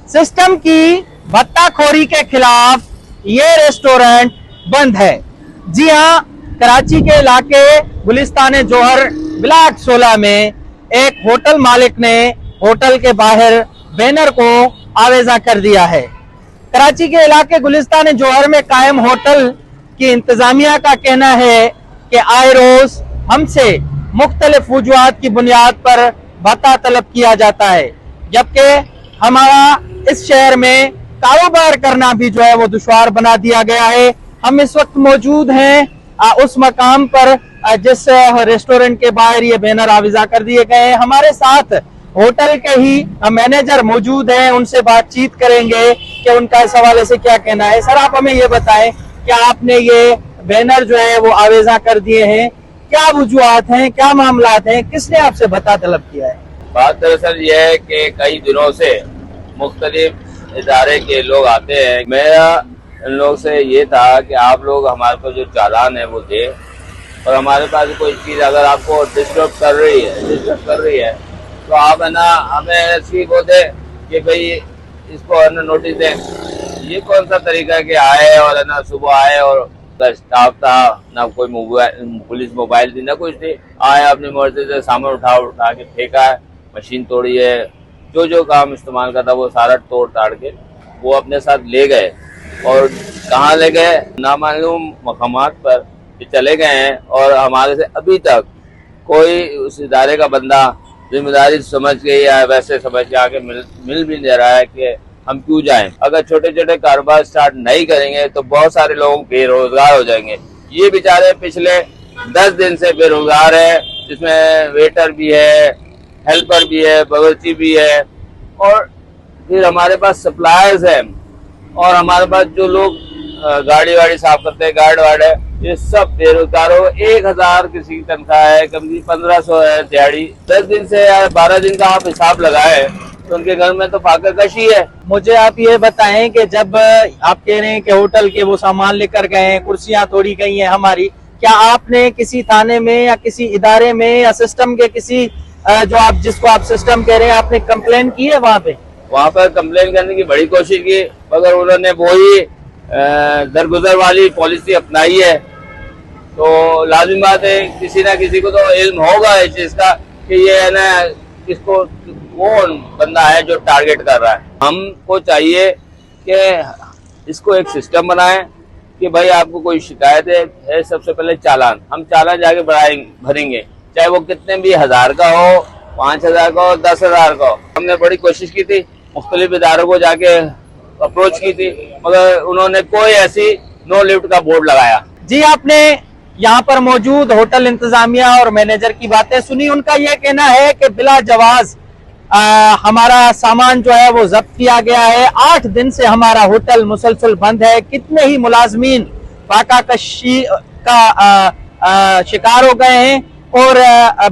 System की भत्ताखोरी के खिलाफ ये रेस्टोरेंट बंद है। जी हां, कराची के इलाके गुलिस्तान जौहर ब्लॉक 16 में एक होटल मालिक ने होटल के बाहर बैनर को आवेजा कर दिया है। कराची के इलाके गुलिस्तान जौहर में कायम होटल की इंतजामिया का कहना है कि आए रोज हमसे मुख्तलिफ वजूहात की बुनियाद पर भत्ता तलब किया जाता है, जबकि हमारा इस शहर में कारोबार करना भी जो है वो दुश्वार बना दिया गया है। हम इस वक्त मौजूद हैं उस मकाम पर जिस रेस्टोरेंट के बाहर ये बैनर आविजा कर दिए गए हैं। हमारे साथ होटल के ही मैनेजर मौजूद हैं, उनसे बातचीत करेंगे कि उनका इस हवाले से क्या कहना है। सर, आप हमें ये बताएं कि आपने ये बैनर जो है वो आवेजा कर दिए हैं, क्या वजूहात हैं, क्या मामलात हैं, किसने आपसे भत्ता तलब किया है? बात दरअसल ये है कि कई दिनों से मुख्तलिफ इदारे के लोग आते हैं। मेरा इन लोग से ये था कि आप लोग हमारे को जो चालान है वो दे, और हमारे पास कोई चीज़ अगर आपको डिस्टर्ब कर रही है तो आप है ना हमें ऐसी वो दे कि भाई इसको है ना नोटिस दें। ये कौन सा तरीका है कि आए और है ना सुबह आए और स्टाफ था ना, कोई मोबाइल पुलिस मोबाइल थी ना कुछ थी, आए अपनी मर्जी से सामान उठा के फेंका है, मशीन तोड़ी है, जो काम इस्तेमाल करता वो सारा तोड़ ताड़ के वो अपने साथ ले गए। और कहाँ ले गए नामालूम मकामात पर चले गए हैं, और हमारे से अभी तक कोई उस इदारे का बंदा जिम्मेदारी समझ के या वैसे समझ के आके मिल भी दे रहा है कि हम क्यों जाएं। अगर छोटे छोटे कारोबार स्टार्ट नहीं करेंगे तो बहुत सारे लोग बेरोजगार हो जाएंगे। ये बेचारे पिछले 10 दिन से बेरोजगार है, जिसमें वेटर भी है, हेल्पर भी है, बावर्ची भी है, और फिर हमारे पास सप्लायर्स हैं, और हमारे पास जो लोग गाड़ी वाड़ी साफ करते हैं, गार्ड वार्ड है, ये सब बेरोजगार हो। 1000 किसी की तनख्वाह है, कभी 1500 है दिहाड़ी। 10 दिन से या 12 दिन का आप हिसाब लगाए तो उनके घर में तो फाका कशी है। मुझे आप ये बताएं कि जब आप कह रहे हैं कि होटल के वो सामान लेकर गए हैं, कुर्सियां तोड़ी गई हैं हमारी, क्या आपने किसी थाने में या किसी इदारे में या सिस्टम के किसी जो आप जिसको आप सिस्टम कह रहे हैं, आपने कंप्लेन की है? वहाँ पर कंप्लेन करने की बड़ी कोशिश की, मगर उन्होंने वही दरगुजर वाली पॉलिसी अपनाई है। तो लाजिम बात है किसी ना किसी को तो इल्म होगा इस चीज का कि ये है ना इसको कौन बंदा है जो टारगेट कर रहा है। हमको चाहिए कि इसको एक सिस्टम बनाएं कि भाई आपको कोई शिकायत है सबसे पहले चालान, हम चालान जाके भरेंगे, चाहे वो कितने भी 1000 का हो, 5000 का हो, 10,000 का हो। हमने बड़ी कोशिश की थी, मुख्तलिफ इदारों को जाके अप्रोच की थी, मगर उन्होंने कोई ऐसी नो लिफ्ट का बोर्ड लगाया। जी, आपने यहाँ पर मौजूद होटल इंतजामिया और मैनेजर की बातें सुनी। उनका यह कहना है कि बिला जवाज हमारा सामान जो है वो जब्त किया गया है। 8 दिन से हमारा होटल मुसलसल बंद है। कितने ही मुलाजमीन फाका कशी का शिकार हो गए हैं और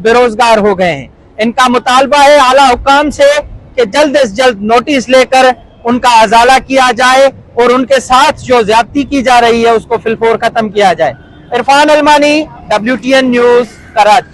बेरोजगार हो गए हैं। इनका मुतालबा है आला हुकाम से कि जल्द से जल्द नोटिस लेकर उनका अजाला किया जाए और उनके साथ जो ज्यादती की जा रही है उसको फिलफोर खत्म किया जाए। Irfan Almani, WTN news, Karachi.